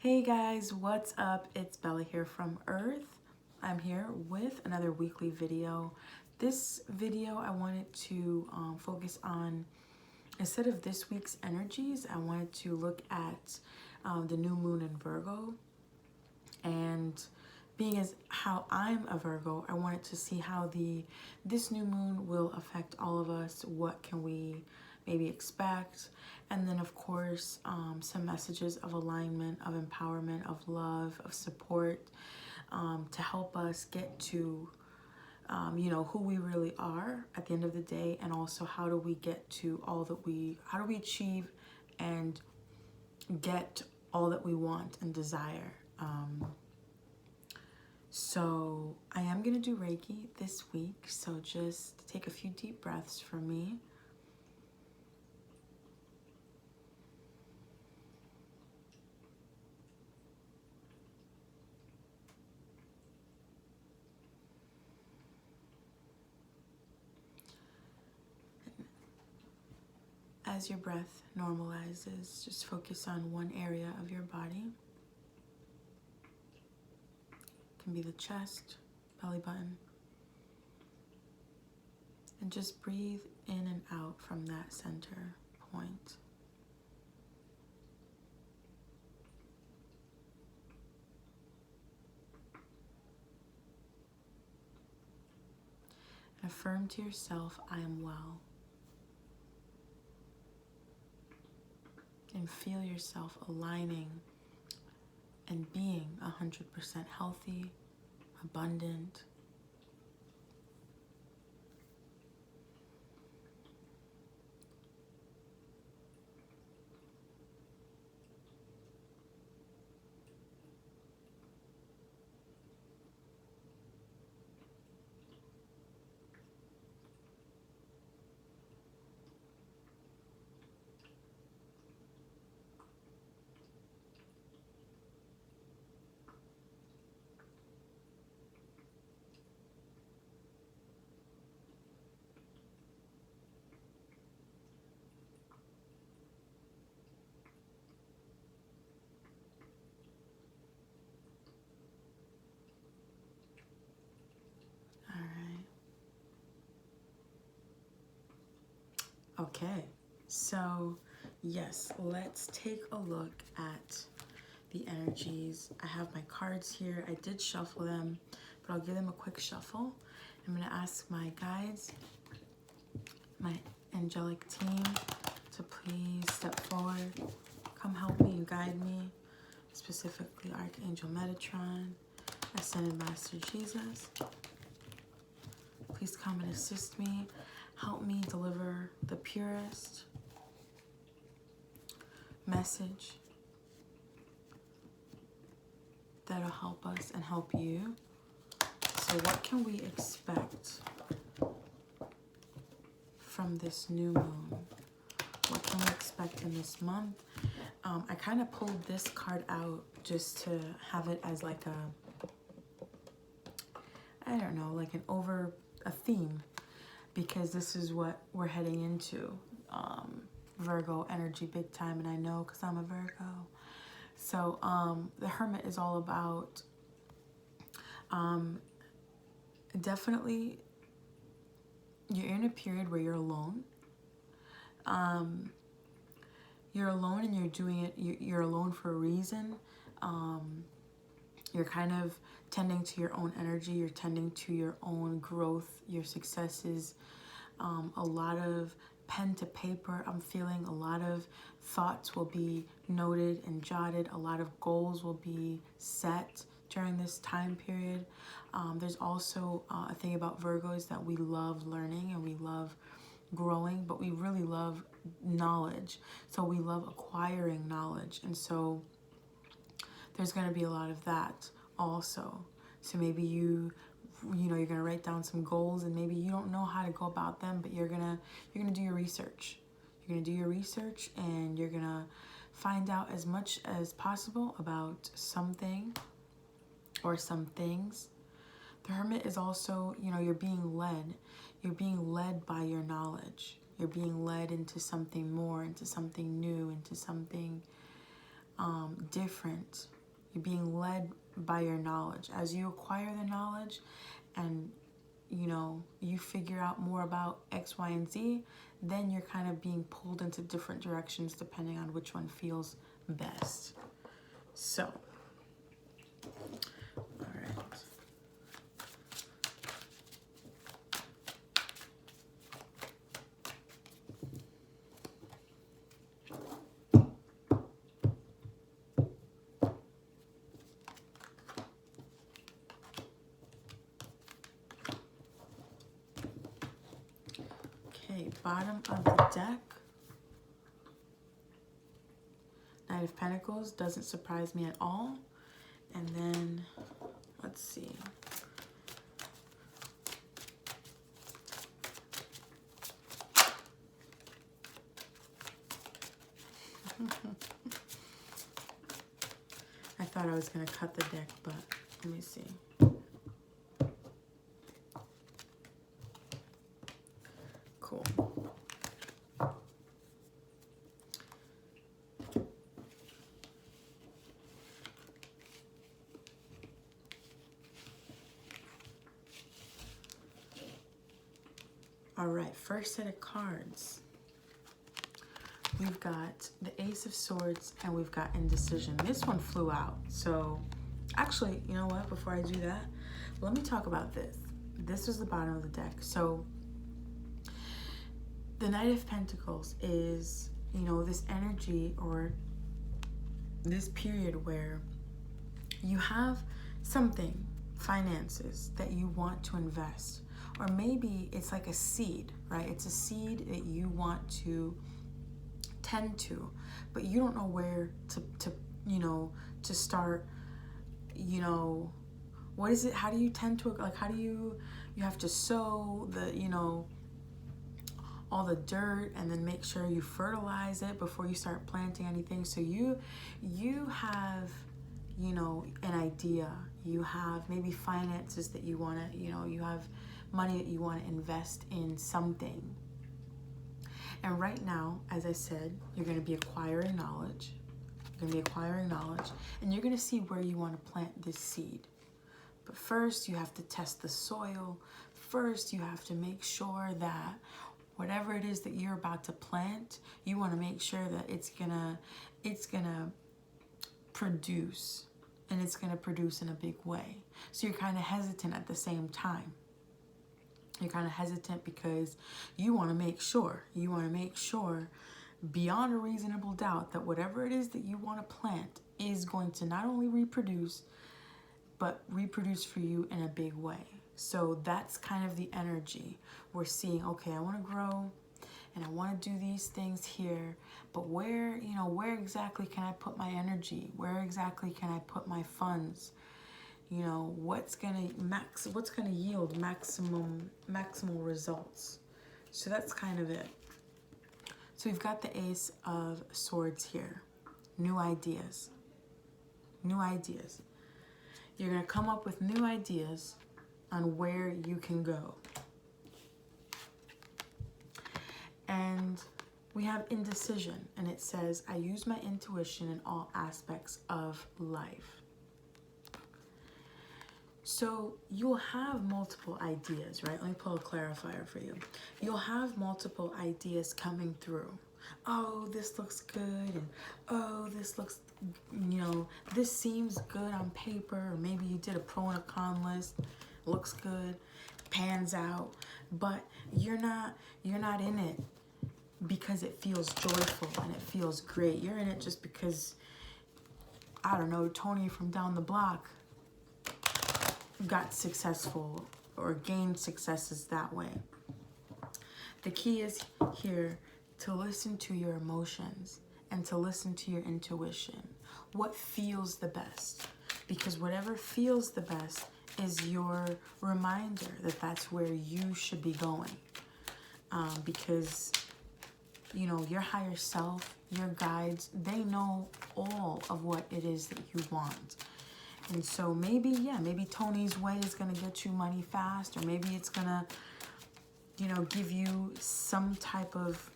Hey guys, what's up? It's Bella here from Earth. I'm here with another weekly video. This video I wanted to focus on, instead of this week's energies, I wanted to look at the new moon in Virgo. And being as how I'm a Virgo, I wanted to see how this new moon will affect all of us. What can we maybe expect? And then of course, some messages of alignment, of empowerment, of love, of support, to help us get to who we really are at the end of the day, and also how do we get to how do we achieve and get all that we want and desire. So I am going to do Reiki this week, so just take a few deep breaths for me. As your breath normalizes, just focus on one area of your body. It can be the chest, belly button. And just breathe in and out from that center point. And affirm to yourself, I am well. And feel yourself aligning and being 100% healthy, abundant. Okay, so yes, let's take a look at the energies. I have my cards here. I did shuffle them, but I'll give them a quick shuffle. I'm going to ask my guides, my angelic team, to please step forward, come help me and guide me, specifically Archangel Metatron, Ascended Master Jesus. Please come and assist me. Help me deliver the purest message that'll help us and help you. So what can we expect from this new moon? What can we expect in this month? I kind of pulled this card out just to have it as like a theme, because this is what we're heading into, Virgo energy big time, and I know because I'm a Virgo. So the Hermit is all about definitely you're in a period where you're alone. You're alone and you're doing it, you're alone for a reason. You're kind of tending to your own energy, you're tending to your own growth, your successes, a lot of pen to paper. I'm feeling a lot of thoughts will be noted and jotted, a lot of goals will be set during this time period. There's also a thing about Virgos that we love learning and we love growing, but we really love knowledge. So we love acquiring knowledge. And so there's going to be a lot of that also. So maybe you're going to write down some goals and maybe you don't know how to go about them, but you're going to do your research. You're going to do your research and you're going to find out as much as possible about something or some things. The Hermit is also, you're being led. You're being led by your knowledge. You're being led into something more, into something new, into something different. You're being led by your knowledge. As you acquire the knowledge and, you know, you figure out more about X, Y, and Z, then you're kind of being pulled into different directions depending on which one feels best. So, all right. Okay, bottom of the deck. Knight of Pentacles doesn't surprise me at all. And then, let's see. I thought I was going to cut the deck, but let me see. Cool. All right, first set of cards. We've got the Ace of Swords and we've got Indecision. This one flew out. So actually, you know what? Before I do that, let me talk about this. This is the bottom of the deck. So the Knight of Pentacles is, you know, this energy or this period where you have something, finances, that you want to invest. Or maybe it's like a seed, right? It's a seed that you want to tend to, but you don't know where to you know, to start, you know, what is it? How do you tend to it? Like, how do you have to sow the, you know, all the dirt and then make sure you fertilize it before you start planting anything. So you have, you know, an idea. You have maybe finances that you want to, you know, you have money that you want to invest in something. And right now, as I said, you're going to be acquiring knowledge. You're going to be acquiring knowledge, and you're going to see where you want to plant this seed. But first, you have to test the soil. First, you have to make sure that whatever it is that you're about to plant, you want to make sure that it's gonna produce, and it's gonna produce in a big way. So you're kind of hesitant at the same time. You're kind of hesitant because you want to make sure. You want to make sure beyond a reasonable doubt that whatever it is that you want to plant is going to not only reproduce, but reproduce for you in a big way. So that's kind of the energy we're seeing. Okay, I want to grow and I want to do these things here, but where, you know, where exactly can I put my energy? Where exactly can I put my funds? You know, what's gonna yield maximal results? So that's kind of it. So we've got the Ace of Swords here. New ideas. New ideas. You're gonna come up with new ideas on where you can go. And we have Indecision, and it says, I use my intuition in all aspects of life. So you'll have multiple ideas, right? Let me pull a clarifier for you. You'll have multiple ideas coming through. Oh, this looks good. And oh, this looks, you know, this seems good on paper. Or maybe you did a pro and a con list. Looks good, pans out. But you're not in it because it feels joyful and it feels great. You're in it just because, I don't know, Tony from down the block got successful or gained successes that way. The key is here to listen to your emotions and to listen to your intuition. What feels the best? Because whatever feels the best is your reminder that that's where you should be going. Because, you know, your higher self, your guides, they know all of what it is that you want. And so maybe, yeah, maybe Tony's way is going to get you money fast, or maybe it's going to, you know, give you some type of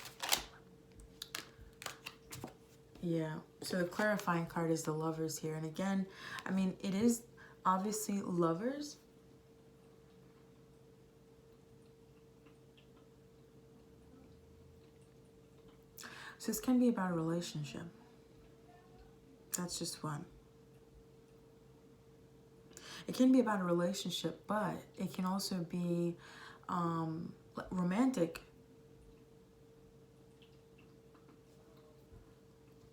Yeah. So the clarifying card is the Lovers here. And again, I mean, it is obviously Lovers. So this can be about a relationship. That's just one. It can be about a relationship, but it can also be romantic.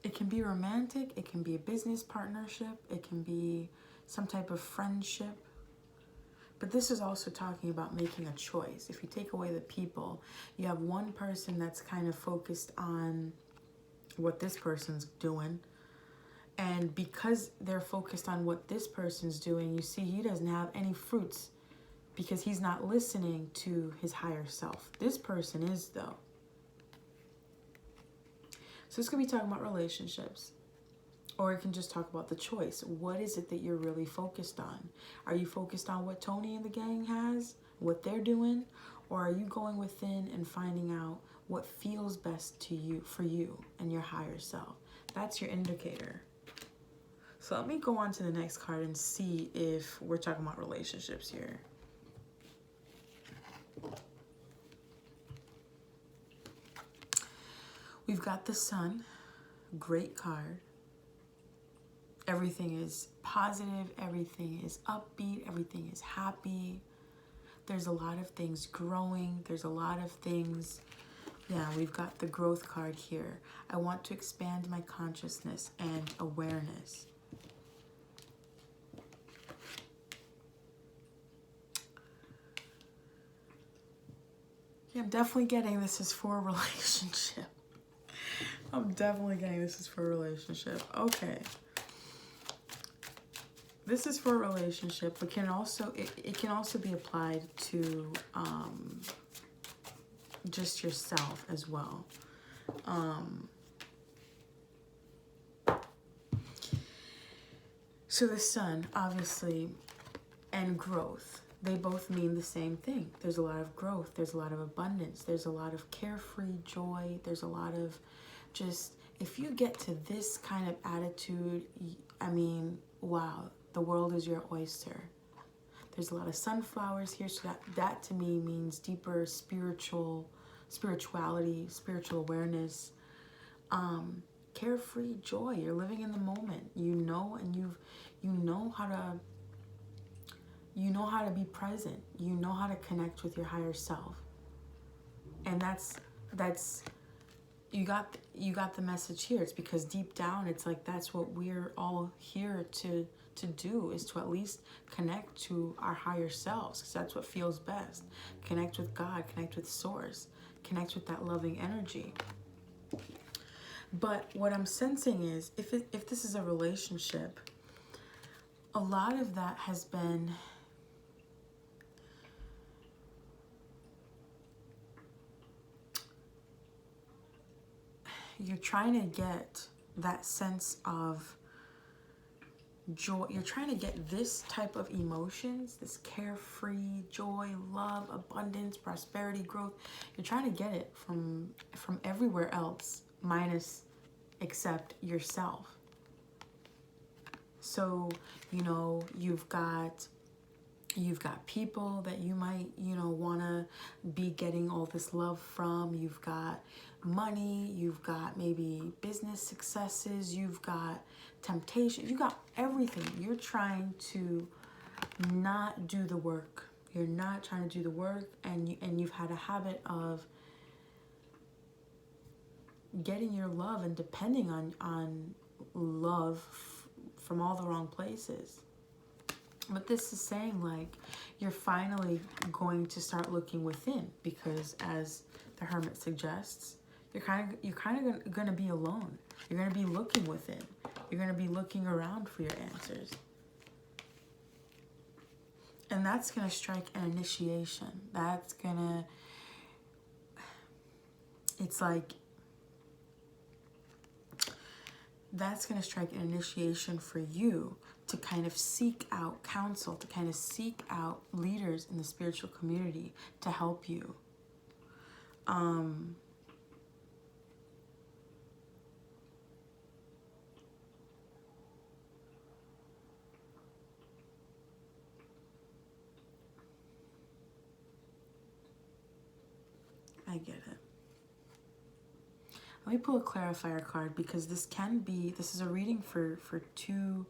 It can be romantic. It can be a business partnership. It can be some type of friendship. But this is also talking about making a choice. If you take away the people, you have one person that's kind of focused on what this person's doing. And because they're focused on what this person's doing, you see he doesn't have any fruits because he's not listening to his higher self. This person is, though. So it's going to be talking about relationships. Or it can just talk about the choice. What is it that you're really focused on? Are you focused on what Tony and the gang has, what they're doing? Or are you going within and finding out what feels best to you, for you and your higher self? That's your indicator. So let me go on to the next card and see if we're talking about relationships here. We've got the Sun. Great card. Everything is positive. Everything is upbeat. Everything is happy. There's a lot of things growing. There's a lot of things. Yeah, we've got the growth card here. I want to expand my consciousness and awareness. Yeah, I'm definitely getting this is for a relationship. I'm definitely getting this is for a relationship. Okay. This is for a relationship, but can also it can also be applied to just yourself as well. So the Sun, obviously, and growth, they both mean the same thing. There's a lot of growth. There's a lot of abundance. There's a lot of carefree joy. There's a lot of just, if you get to this kind of attitude, I mean, wow, the world is your oyster. There's a lot of sunflowers here, so that to me means deeper spirituality, spiritual awareness, carefree joy. You're living in the moment. You know, and you know how to be present. You know how to connect with your higher self. And that's you got the message here. It's because deep down it's like that's what we're all here to do, is to at least connect to our higher selves, because that's what feels best. Connect with God, connect with Source, connect with that loving energy. But what I'm sensing is if this is a relationship, a lot of that has been you're trying to get that sense of joy. You're trying to get this type of emotions, this carefree joy, love, abundance, prosperity, growth. You're trying to get it from everywhere else, minus except yourself. So, you know, you've got people that you might, want to be getting all this love from. You've got money, you've got maybe business successes, you've got temptation, you got everything. You're trying to not do the work. You're not trying to do the work, and you've had a habit of getting your love and depending on love from all the wrong places. But this is saying, like, you're finally going to start looking within, because as the Hermit suggests, you're kind of going to be alone. You're going to be looking within. You're going to be looking around for your answers. And that's going to strike an initiation. That's going to, it's like, that's going to strike an initiation for you to kind of seek out counsel, to kind of seek out leaders in the spiritual community to help you. get it. Let me pull a clarifier card, because this is a reading for two.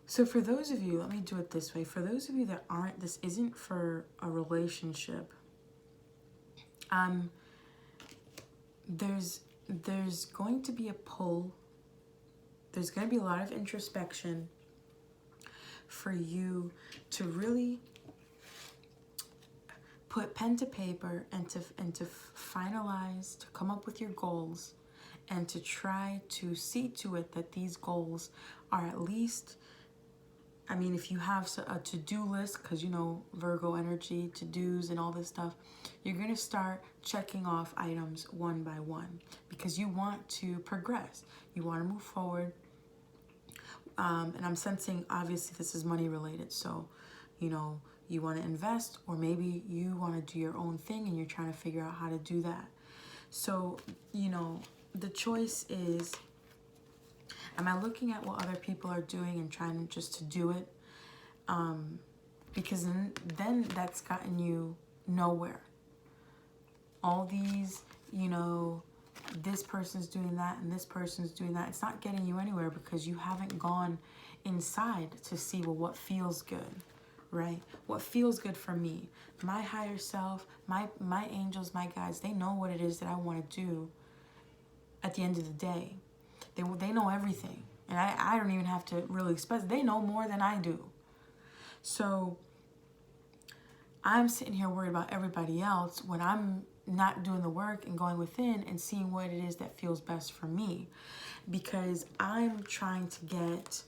So for those of you, let me do it this way. For those of you that aren't, this isn't for a relationship. There's going to be a pull. There's going to be a lot of introspection for you to really put pen to paper and to finalize, to come up with your goals, and to try to see to it that these goals are at least, I mean, if you have a to-do list, because you know Virgo energy, to-dos and all this stuff, you're going to start checking off items one by one, because you want to progress. You want to move forward. And I'm sensing, obviously, this is money related. So, you know, you want to invest, or maybe you want to do your own thing and you're trying to figure out how to do that. So, you know, the choice is, am I looking at what other people are doing and trying just to do it? Because then that's gotten you nowhere. All these, you know, this person's doing that and this person's doing that. It's not getting you anywhere, because you haven't gone inside to see, well, what feels good, right? What feels good for me? My higher self, my angels, my guides, they know what it is that I want to do at the end of the day. They know everything. And I don't even have to really express it. They know more than I do. So I'm sitting here worried about everybody else when I'm not doing the work and going within and seeing what it is that feels best for me. Because I'm trying to get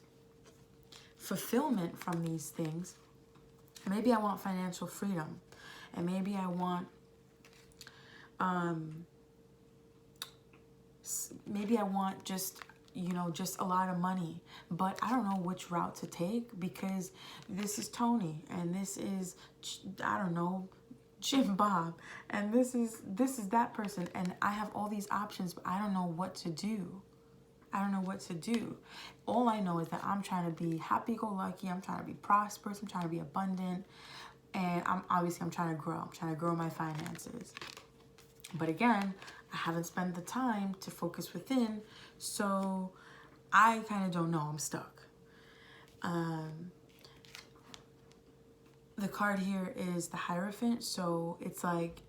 fulfillment from these things. Maybe I want financial freedom. And maybe I want just, you know, just a lot of money. But I don't know which route to take, because this is Tony and this is, I don't know, Jim Bob, and this is that person, and I have all these options, but I don't know what to do. I don't know what to do. All I know is that I'm trying to be happy-go-lucky. I'm trying to be prosperous. I'm trying to be abundant. And I'm trying to grow. I'm trying to grow my finances. But again, I haven't spent the time to focus within, so I kind of don't know. I'm stuck. The card here is the Hierophant, so it's like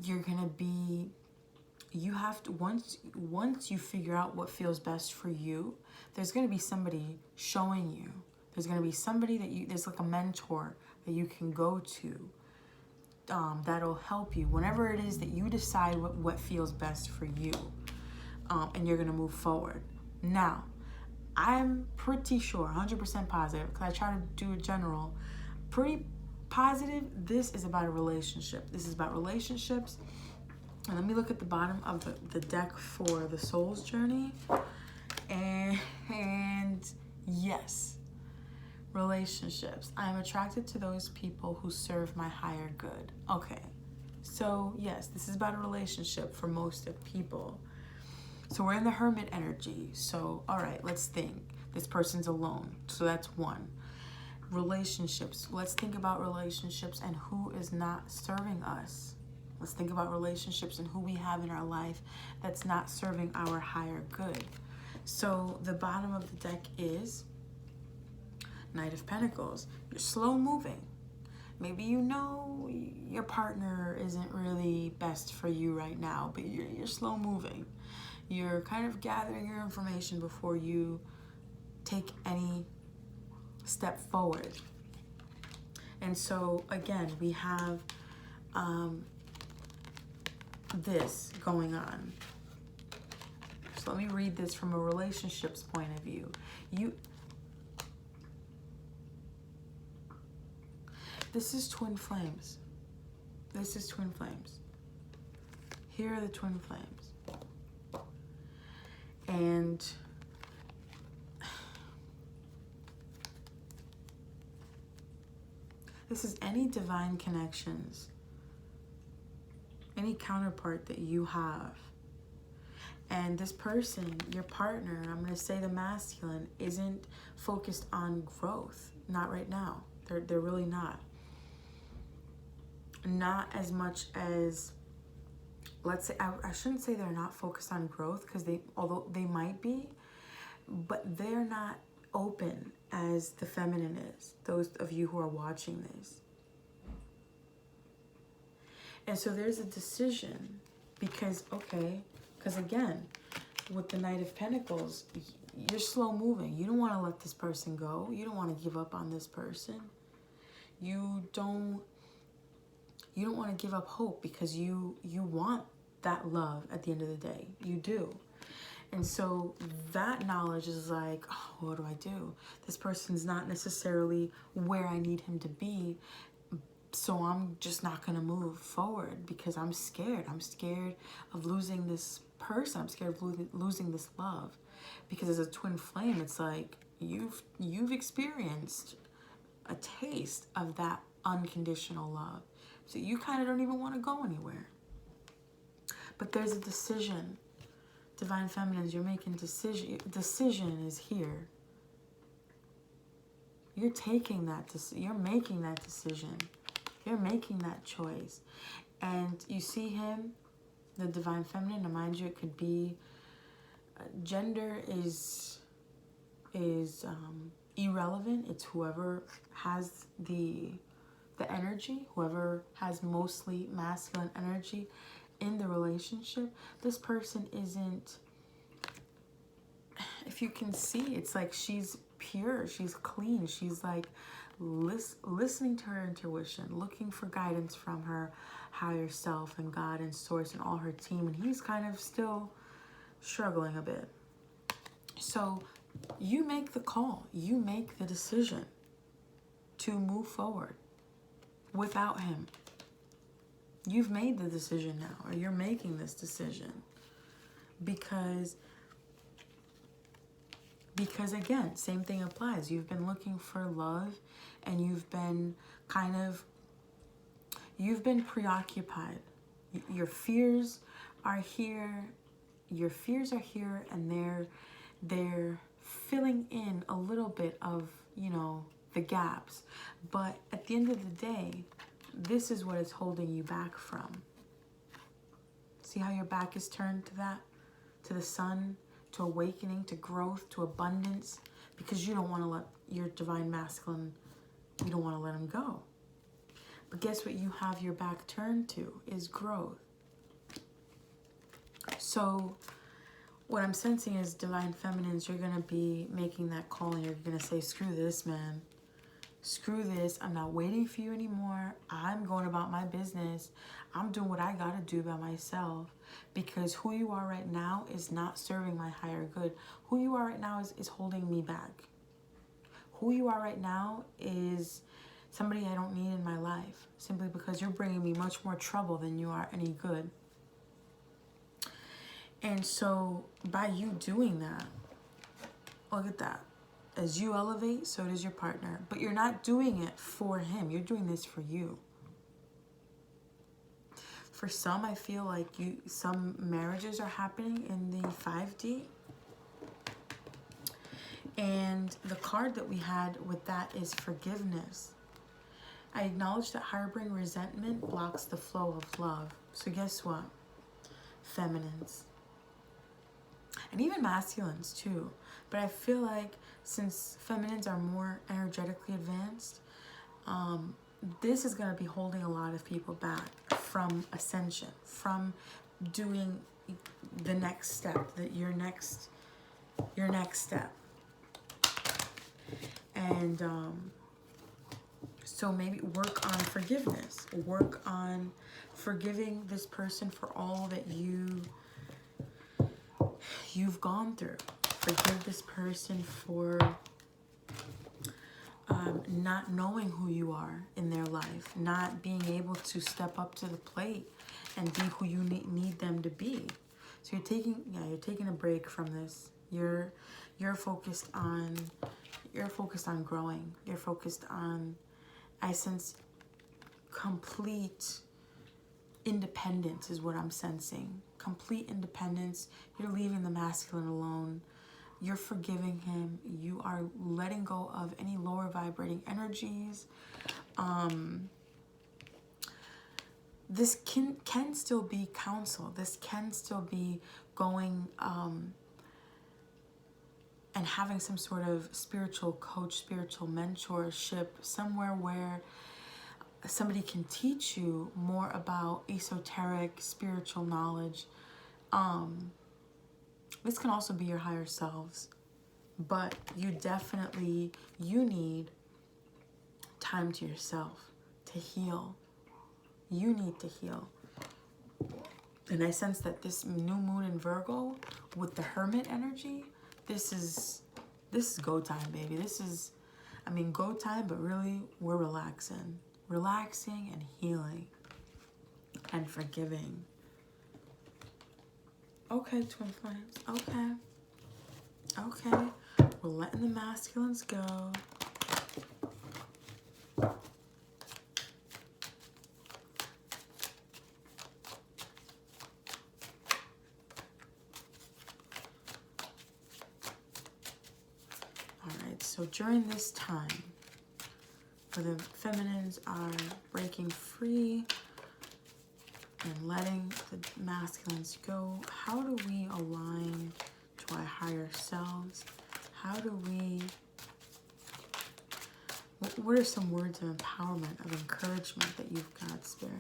you're gonna be, you have to, once you figure out what feels best for you, there's gonna be somebody showing you. There's gonna be somebody there's like a mentor that you can go to, that'll help you whenever it is that you decide what feels best for you, and you're gonna move forward. Now, I'm pretty sure, 100% positive, because I try to do a general, pretty positive, this is about a relationship. This is about relationships. And let me look at the bottom of the deck for the soul's journey. And yes, relationships. I'm attracted to those people who serve my higher good. Okay, so yes, this is about a relationship for most of people. So we're in the Hermit energy. So, all right, let's think. This person's alone. So that's one. Relationships. Let's think about relationships and who is not serving us. Let's think about relationships and who we have in our life that's not serving our higher good. So the bottom of the deck is Knight of Pentacles. You're slow moving. Maybe you know your partner isn't really best for you right now, but you're slow moving. You're kind of gathering your information before you take any step forward. And so again, we have this going on. So let me read this from a relationships point of view. This is twin flames. This is twin flames. Here are the twin flames. And This is any divine connections, any counterpart that you have. And this person, your partner, I'm going to say the masculine, isn't focused on growth. Not right now. They're really not. Not as much as, let's say, I shouldn't say they're not focused on growth, because although they might be, but they're not open as the feminine is, those of you who are watching this. And so there's a decision, because again, with the Knight of Pentacles, you're slow moving. You don't want to let this person go. You don't want to give up on this person. You don't want to give up hope, because you want that love at the end of the day. You do. And so that knowledge is like, oh, what do I do? This person's not necessarily where I need him to be, so I'm just not going to move forward because I'm scared. I'm scared of losing this person. I'm scared of losing this love. Because as a twin flame, it's like you've experienced a taste of that unconditional love. So you kind of don't even want to go anywhere. But there's a decision. Divine Feminines, you're making decision. Decision is here. You're taking that. You're making that decision. You're making that choice. And you see him, the Divine Feminine. And mind you, it could be gender is irrelevant. It's whoever has the energy, whoever has mostly masculine energy in the relationship. This person isn't, if you can see, it's like she's pure, she's clean, she's like listening to her intuition, looking for guidance from her higher self and God and source and all her team, and he's kind of still struggling a bit. So you make the call, you make the decision to move forward without him. You've made the decision now, or you're making this decision because again, same thing applies. You've been looking for love and you've been preoccupied. Your fears are here. Your fears are here, and they're filling in a little bit of, the gaps. But at the end of the day, this is what is holding you back from. See how your back is turned to that? To the sun, to awakening, to growth, to abundance, because you don't want to let your divine masculine, you don't want to let him go. But guess what you have your back turned to is growth. So what I'm sensing is, Divine Feminines, you're going to be making that call and you're going to say, screw this, man. Screw this. I'm not waiting for you anymore. I'm going about my business. I'm doing what I got to do by myself, because who you are right now is not serving my higher good. Who you are right now is holding me back. Who you are right now is somebody I don't need in my life, simply because you're bringing me much more trouble than you are any good. And so by you doing that, look at that. As you elevate, so does your partner. But you're not doing it for him. You're doing this for you. For some, I feel like some marriages are happening in the 5D. And the card that we had with that is forgiveness. I acknowledge that harboring resentment blocks the flow of love. So guess what? Feminines. And even masculines too. But I feel like since feminines are more energetically advanced, this is going to be holding a lot of people back from ascension, from doing the next step, your next step. And so maybe work on forgiveness. Work on forgiving this person for all that you've gone through. Forgive this person for not knowing who you are in their life, not being able to step up to the plate and be who you need them to be. So you're taking a break from this. You're focused on growing. You're focused on, I sense complete independence is what I'm sensing. Complete independence. You're leaving the masculine alone. You're forgiving him. You are letting go of any lower vibrating energies. This can still be counsel. This can still be going and having some sort of spiritual coach, spiritual mentorship, somewhere where somebody can teach you more about esoteric spiritual knowledge. This can also be your higher selves, but you need time to yourself to heal. You need to heal. And I sense that this new moon in Virgo with the Hermit energy, this is go time, baby. This is, go time, but really we're relaxing and healing and forgiving. Okay, twin flames. Okay. We're letting the masculines go. So during this time, where the feminines are breaking free and letting the masculines go, how do we align to our higher selves? How do we, what are some words of empowerment, of encouragement that you've got, Spirit?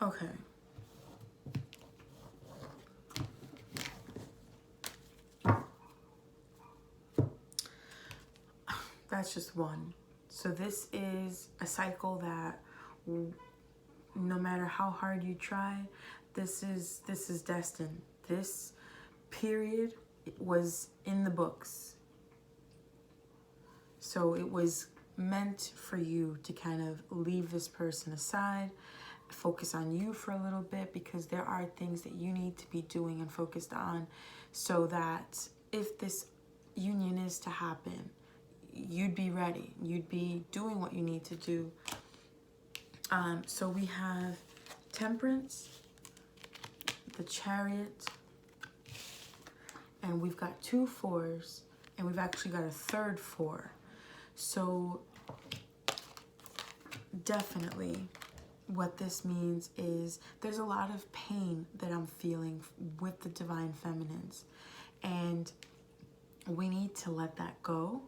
Okay. That's just one. So this is a cycle that no matter how hard you try, this is destined. This period was in the books. So it was meant for you to kind of leave this person aside, focus on you for a little bit, because there are things that you need to be doing and focused on, so that if this union is to happen, you'd be ready. You'd be doing what you need to do. So we have Temperance, the Chariot, and we've got 2 4s, and we've actually got a third 4. So definitely what this means is there's a lot of pain that I'm feeling with the divine feminines, and we need to let that go.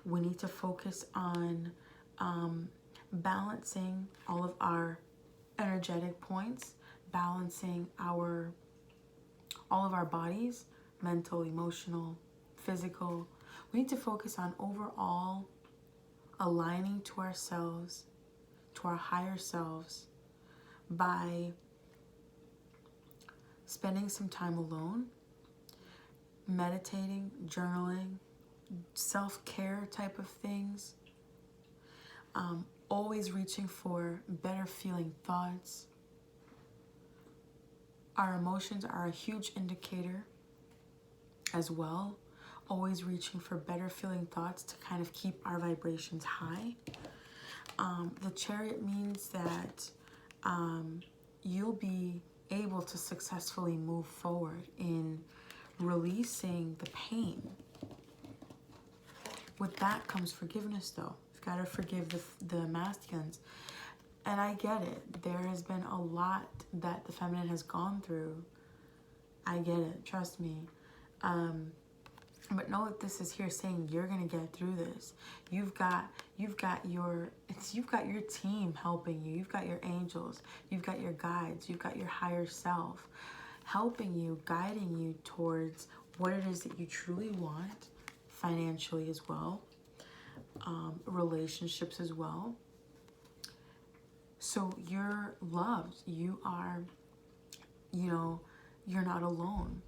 We need to focus on balancing all of our energetic points, balancing all of our bodies, mental, emotional, physical. We need to focus on overall aligning to ourselves, to our higher selves, by spending some time alone, meditating, journaling, self-care type of things, always reaching for better feeling thoughts. Our emotions are a huge indicator as well, always reaching for better feeling thoughts to kind of keep our vibrations high. The Chariot means that you'll be able to successfully move forward in releasing the pain. With that comes forgiveness, though. You've got to forgive the masculines. And I get it. There has been a lot that the feminine has gone through. I get it. Trust me. But know that this is here saying you're gonna get through this. You've got your team helping you. You've got your angels. You've got your guides. You've got your higher self helping you, guiding you towards what it is that you truly want, financially as well, relationships as well. So you're loved. You are, you're not alone.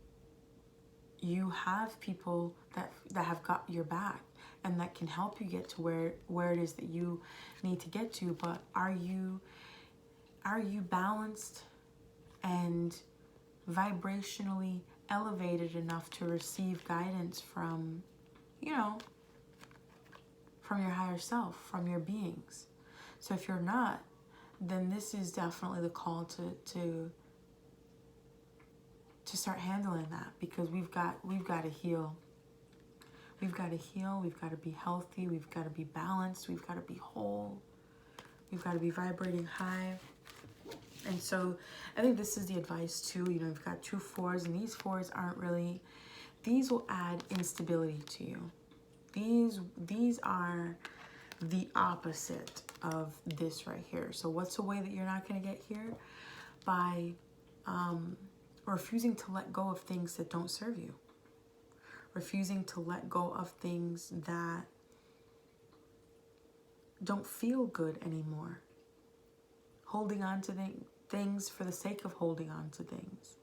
you have people that have got your back and that can help you get to where it is that you need to get to. But are you balanced and vibrationally elevated enough to receive guidance from, you know, from your higher self, from your beings? So if you're not, then this is definitely the call to start handling that, because we've got to heal. We've got to heal. We've got to be healthy. We've got to be balanced. We've got to be whole. We've got to be vibrating high. And so I think this is the advice too. You know, we've got 2 4s, and these 4s aren't really, these will add instability to you. These are the opposite of this right here. So what's the way that you're not going to get here? By refusing to let go of things that don't serve you. Refusing to let go of things that don't feel good anymore. Holding on to things for the sake of holding on to things.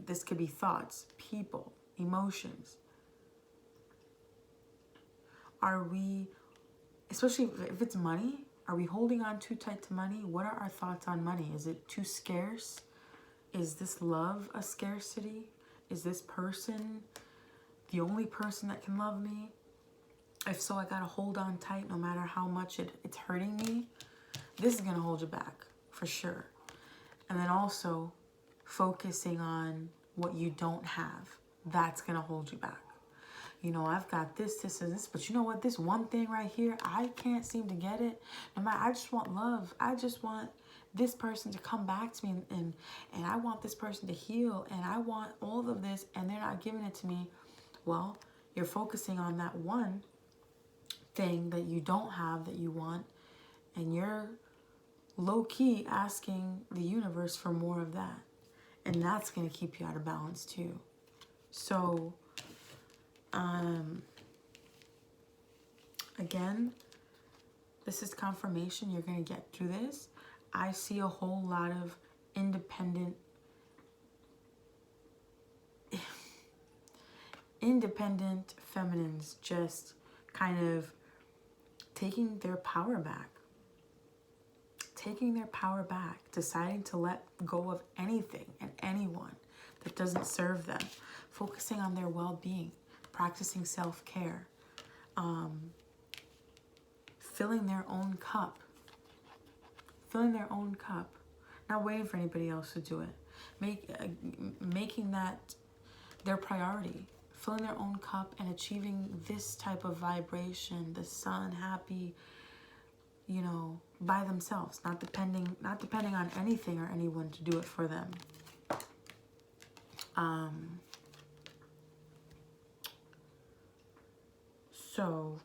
This could be thoughts, people, emotions. Are we, especially if it's money, are we holding on too tight to money? What are our thoughts on money? Is it too scarce? Is this love a scarcity? Is this person the only person that can love me? If so, I gotta hold on tight no matter how much it's hurting me. This is gonna hold you back for sure. And then also focusing on what you don't have. That's gonna hold you back. You know, I've got this, and this, but you know what? This one thing right here, I can't seem to get it. No matter, I just want love. I just want this person to come back to me, and I want this person to heal, and I want all of this, and they're not giving it to me. Well, you're focusing on that one thing that you don't have that you want, and you're low-key asking the universe for more of that. And that's going to keep you out of balance too. So, again, this is confirmation. You're going to get through this. I see a whole lot of independent feminines just kind of taking their power back. Taking their power back, deciding to let go of anything and anyone that doesn't serve them, focusing on their well-being, practicing self-care, filling their own cup, not waiting for anybody else to do it, making that their priority, filling their own cup and achieving this type of vibration, the sun, happy, you know, by themselves, not depending on anything or anyone to do it for them. So,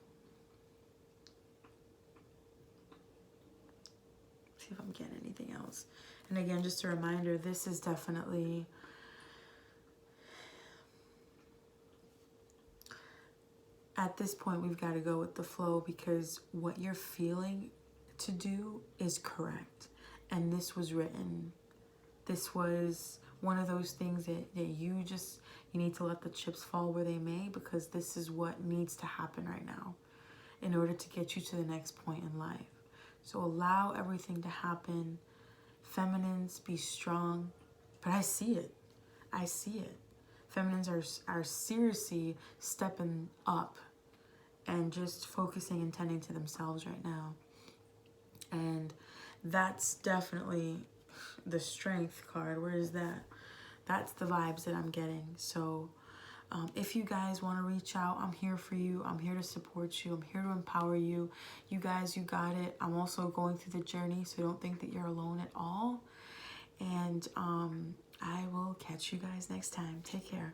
see if I'm getting anything else. And again, just a reminder, this is definitely at this point, we've got to go with the flow, because what you're feeling to do is correct. And this was written. This was one of those things that you need to let the chips fall where they may, because this is what needs to happen right now in order to get you to the next point in life. So allow everything to happen. Feminines, be strong. But I see it. I see it. Feminines are seriously stepping up and just focusing and tending to themselves right now. And that's definitely the strength card. Where is that? That's the vibes that I'm getting. So if you guys want to reach out, I'm here for you. I'm here to support you. I'm here to empower you. You guys, you got it. I'm also going through the journey, so don't think that you're alone at all. And I will catch you guys next time. Take care.